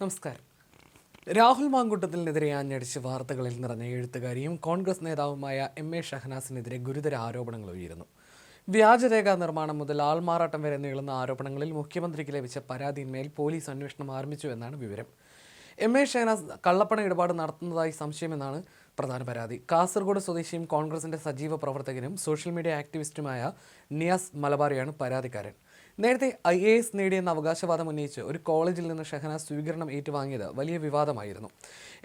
നമസ്കാരം. രാഹുൽ മാങ്കൂട്ടത്തിനെതിരെ ആഞ്ഞടിച്ച് വാർത്തകളിൽ നിറഞ്ഞ എഴുത്തുകാരിയും കോൺഗ്രസ് നേതാവുമായ എം.എ. ഷഹനാസിനെതിരെ ഗുരുതര ആരോപണങ്ങൾ ഉയരുന്നു. വ്യാജരേഖാ നിർമ്മാണം മുതൽ ആൾമാറാട്ടം വരെ നീളുന്ന ആരോപണങ്ങളിൽ മുഖ്യമന്ത്രിക്ക് ലഭിച്ച പരാതിയിന്മേൽ പോലീസ് അന്വേഷണം ആരംഭിച്ചുവെന്നാണ് വിവരം. എം.എ. ഷഹനാസ് കള്ളപ്പണ ഇടപാട് നടത്തുന്നതായി സംശയമെന്നാണ് പ്രധാന പരാതി. കാസർഗോഡ് സ്വദേശിയും കോൺഗ്രസിന്റെ സജീവ പ്രവർത്തകനും സോഷ്യൽ മീഡിയ ആക്ടിവിസ്റ്റുമായ നിയാസ് മലബാറിയാണ് പരാതിക്കാരൻ. നേരത്തെ IAS നേടിയെന്ന അവകാശവാദം ഉന്നയിച്ച് ഒരു കോളേജിൽ നിന്ന് ഷഹനാസ് സ്വീകരണം ഏറ്റുവാങ്ങിയത് വലിയ വിവാദമായിരുന്നു.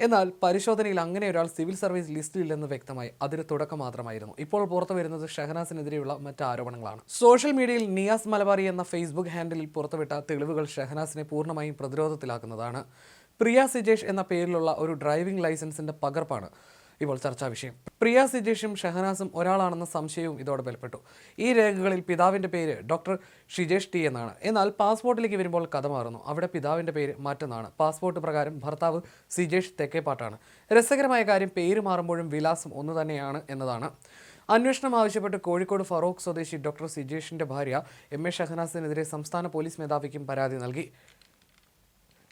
എന്നാൽ പരിശോധനയിൽ അങ്ങനെ ഒരാൾ സിവിൽ സർവീസ് ലിസ്റ്റിലില്ലെന്ന് വ്യക്തമായി. അതൊരു തുടക്കം മാത്രമായിരുന്നു. ഇപ്പോൾ പുറത്തു വരുന്നത് ഷഹനാസിനെതിരെയുള്ള മറ്റ് ആരോപണങ്ങളാണ്. സോഷ്യൽ മീഡിയയിൽ നിയാസ് മലബാറി എന്ന ഫേസ്ബുക്ക് ഹാൻഡിലിൽ പുറത്തുവിട്ട തെളിവുകൾ ഷഹനാസിനെ പൂർണ്ണമായും പ്രതിരോധത്തിലാക്കുന്നതാണ്. പ്രിയ സിജേഷ് എന്ന പേരിലുള്ള ഒരു ഡ്രൈവിംഗ് ലൈസൻസിന്റെ പകർപ്പാണ് ഇപ്പോൾ ചർച്ചാ വിഷയം. പ്രിയ സിജേഷും ഷഹനാസും ഒരാളാണെന്ന സംശയവും ഇതോടെ ബലപ്പെട്ടു. ഈ രേഖകളിൽ പിതാവിന്റെ പേര് ഡോക്ടർ ഷിജേഷ് ടി എന്നാണ്. എന്നാൽ പാസ്പോർട്ടിലേക്ക് വരുമ്പോൾ കഥ മാറുന്നു. അവിടെ പിതാവിന്റെ പേര് മറ്റൊന്നാണ്. പാസ്പോർട്ട് പ്രകാരം ഭർത്താവ് സിജേഷ് തെക്കേപ്പാട്ടാണ്. രസകരമായ കാര്യം, പേര് മാറുമ്പോഴും വിലാസം ഒന്നു തന്നെയാണ് എന്നതാണ്. അന്വേഷണം ആവശ്യപ്പെട്ട് കോഴിക്കോട് ഫറോക്ക് സ്വദേശി ഡോക്ടർ സിജേഷിന്റെ ഭാര്യ എം.എ. ഷഹനാസിനെതിരെ സംസ്ഥാന പോലീസ് മേധാവിക്കും പരാതി നൽകി.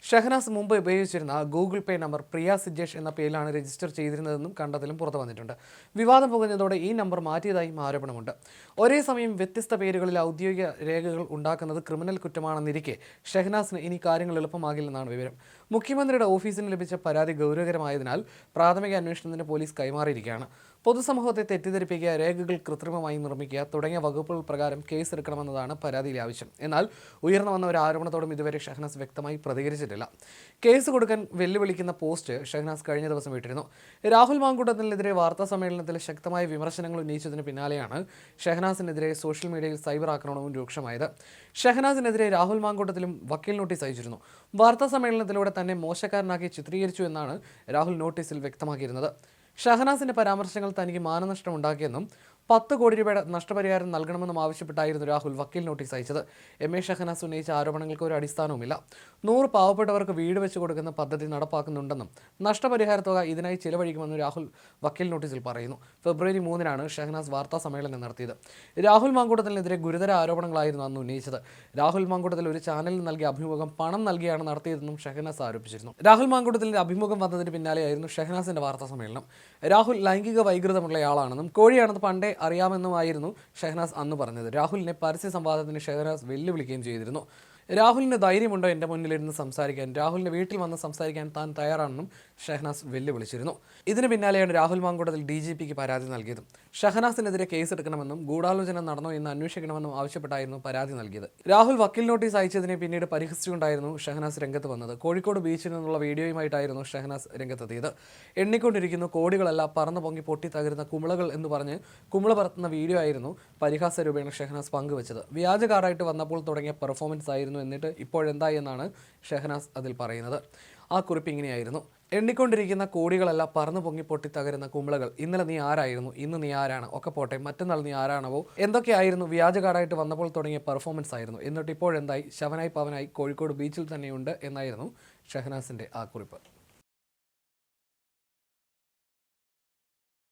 ഷഹനാസ് മുമ്പ് ഉപയോഗിച്ചിരുന്ന ഗൂഗിൾ പേ നമ്പർ പ്രിയ സിജേഷ് എന്ന പേരിലാണ് രജിസ്റ്റർ ചെയ്തിരുന്നതെന്നും കണ്ടെത്തലും പുറത്തു വന്നിട്ടുണ്ട്. വിവാദം പുകഞ്ഞതോടെ ഈ നമ്പർ മാറ്റിയതായും ആരോപണമുണ്ട്. ഒരേ സമയം വ്യത്യസ്ത പേരുകളിൽ ഔദ്യോഗിക രേഖകൾ ഉണ്ടാക്കുന്നത് ക്രിമിനൽ കുറ്റമാണെന്നിരിക്കെ ഷഹനാസിന് ഇനി കാര്യങ്ങൾ എളുപ്പമാകില്ലെന്നാണ് വിവരം. മുഖ്യമന്ത്രിയുടെ ഓഫീസിന് ലഭിച്ച പരാതി ഗൗരവകരമായതിനാൽ പ്രാഥമിക അന്വേഷണത്തിന് പോലീസ് കൈമാറിയിരിക്കുകയാണ്. പൊതുസമൂഹത്തെ തെറ്റിദ്ധരിപ്പിക്കുക, രേഖകൾ കൃത്രിമമായി നിർമ്മിക്കുക തുടങ്ങിയ വകുപ്പുകൾ പ്രകാരം കേസെടുക്കണമെന്നതാണ് പരാതിയിലെ ആവശ്യം. എന്നാൽ ഉയർന്നു വന്ന ഒരു ആരോപണത്തോടും ഇതുവരെ ഷഹനാസ് വ്യക്തമായി പ്രതികരിച്ചിട്ടില്ല. കേസ് കൊടുക്കാൻ വെല്ലുവിളിക്കുന്ന പോസ്റ്റ് ഷഹനാസ് കഴിഞ്ഞ ദിവസം ഇട്ടിരുന്നു. രാഹുൽ മാങ്കൂട്ടത്തിനെതിരെ വാർത്താ സമ്മേളനത്തിൽ ശക്തമായ വിമർശനങ്ങൾ ഉന്നയിച്ചതിന് പിന്നാലെയാണ് ഷഹനാസിനെതിരെ സോഷ്യൽ മീഡിയയിൽ സൈബർ ആക്രമണവും രൂക്ഷമായത്. ഷഹനാസിനെതിരെ രാഹുൽ മാങ്കൂട്ടത്തിലും വക്കീൽ നോട്ടീസ് അയച്ചിരുന്നു. വാർത്താ സമ്മേളനത്തിലൂടെ തന്നെ മോശക്കാരനാക്കി ചിത്രീകരിച്ചു എന്നാണ് രാഹുൽ നോട്ടീസിൽ വ്യക്തമാക്കിയിരുന്നത്. ഷഹനാസിന്റെ പരാമർശങ്ങൾ തനിക്ക് മാനനഷ്ടം ഉണ്ടാക്കിയെന്നും 10 കോടി രൂപയുടെ നഷ്ടപരിഹാരം നൽകണമെന്നും ആവശ്യപ്പെട്ടായിരുന്നു രാഹുൽ വക്കീൽ നോട്ടീസ് അയച്ചത്. എം.എ. ഷഹനാസ് ഉന്നയിച്ച ആരോപണങ്ങൾക്ക് ഒരു അടിസ്ഥാനവുമില്ല. 100 പാവപ്പെട്ടവർക്ക് വീട് വെച്ച് കൊടുക്കുന്ന പദ്ധതി നടപ്പാക്കുന്നുണ്ടെന്നും നഷ്ടപരിഹാര തുക ഇതിനായി ചിലവഴിക്കുമെന്നും രാഹുൽ വക്കീൽ നോട്ടീസിൽ പറയുന്നു. ഫെബ്രുവരി 3-നാണ് ഷഹനാസ് വാർത്താ സമ്മേളനം നടത്തിയത്. രാഹുൽ മാങ്കൂട്ടത്തിനെതിരെ ഗുരുതര ആരോപണങ്ങളായിരുന്നു അന്ന് ഉന്നയിച്ചത്. രാഹുൽ മാങ്കൂട്ടത്തിൽ ഒരു ചാനലിൽ നൽകിയ അഭിമുഖം പണം നൽകിയാണ് നടത്തിയതെന്നും ഷഹനാസ് ആരോപിച്ചിരുന്നു. രാഹുൽ മാങ്കൂട്ടത്തിന്റെ അഭിമുഖം വന്നതിന് പിന്നാലെയായിരുന്നു ഷഹനാസിന്റെ വാർത്താ സമ്മേളനം. രാഹുൽ ലൈംഗിക വൈകൃതമുള്ളയാളാണെന്നും കോഴിയാണെന്ന് പണ്ടേ അറിയാമെന്നുമായിരുന്നു ഷഹനാസ് അന്ന് പറഞ്ഞത്. രാഹുലിനെ പരസ്യ സംവാദത്തിന് ഷഹനാസ് വെല്ലുവിളിക്കുകയും ചെയ്തിരുന്നു. രാഹുലിന് ധൈര്യമുണ്ടോ എൻ്റെ മുന്നിലിരുന്ന് സംസാരിക്കാൻ? രാഹുലിൻ്റെ വീട്ടിൽ വന്ന് സംസാരിക്കാൻ താൻ തയ്യാറാണെന്നും ഷഹനാസ് വെല്ലുവിളിച്ചിരുന്നു. ഇതിന് പിന്നാലെയാണ് രാഹുൽ മാങ്കൂട്ടത്തിൽ DGPക്ക് പരാതി നൽകിയത്. ഷഹനാസിനെതിരെ കേസെടുക്കണമെന്നും ഗൂഢാലോചന നടന്നോ എന്ന് അന്വേഷിക്കണമെന്നും ആവശ്യപ്പെട്ടായിരുന്നു പരാതി നൽകിയത്. രാഹുൽ വക്കീൽ നോട്ടീസ് അയച്ചതിനെ പിന്നീട് പരിഹസിച്ചുകൊണ്ടായിരുന്നു ഷഹനാസ് രംഗത്ത് വന്നത്. കോഴിക്കോട് ബീച്ചിൽ നിന്നുള്ള വീഡിയോയുമായിട്ടായിരുന്നു ഷഹനാസ് രംഗത്തെത്തിയത്. എണ്ണിക്കൊണ്ടിരിക്കുന്നു കോടികളല്ല, പറന്നു പൊങ്ങി പൊട്ടി തകരുന്ന കുമിളകൾ എന്ന് പറഞ്ഞ് കുമിള പറത്തുന്ന വീഡിയോ ആയിരുന്നു പരിഹാസ രൂപേണ ഷഹനാസ് പങ്കുവച്ചത്. വ്യാജ കാർഡായിട്ട് വന്നപ്പോൾ തുടങ്ങിയ പെർഫോമൻസ് ആയിരുന്നു, എന്നിട്ട് ഇപ്പോഴെന്തായി എന്നാണ് ഷഹനാസ് അതിൽ പറയുന്നത്. ആ കുറിപ്പ് ഇങ്ങനെയായിരുന്നു: എണ്ണിക്കൊണ്ടിരിക്കുന്ന കോടികളല്ല, പറന്നു പൊങ്ങി പൊട്ടി തകരുന്ന കുമ്പളകൾ. ഇന്നലെ നീ ആരായിരുന്നു, ഇന്ന് നീ ആരാണ്, ഒക്കെ പോട്ടെ, മറ്റന്നാൾ നീ ആരാണവോ. എന്തൊക്കെയായിരുന്നു, വ്യാജ കാർഡായിട്ട് വന്നപ്പോൾ തുടങ്ങിയ പെർഫോമൻസ് ആയിരുന്നു, എന്നിട്ട് ഇപ്പോഴെന്തായി, ശവനായി പവനായി കോഴിക്കോട് ബീച്ചിൽ തന്നെയുണ്ട് എന്നായിരുന്നു ഷഹനാസിന്റെ ആ കുറിപ്പ്.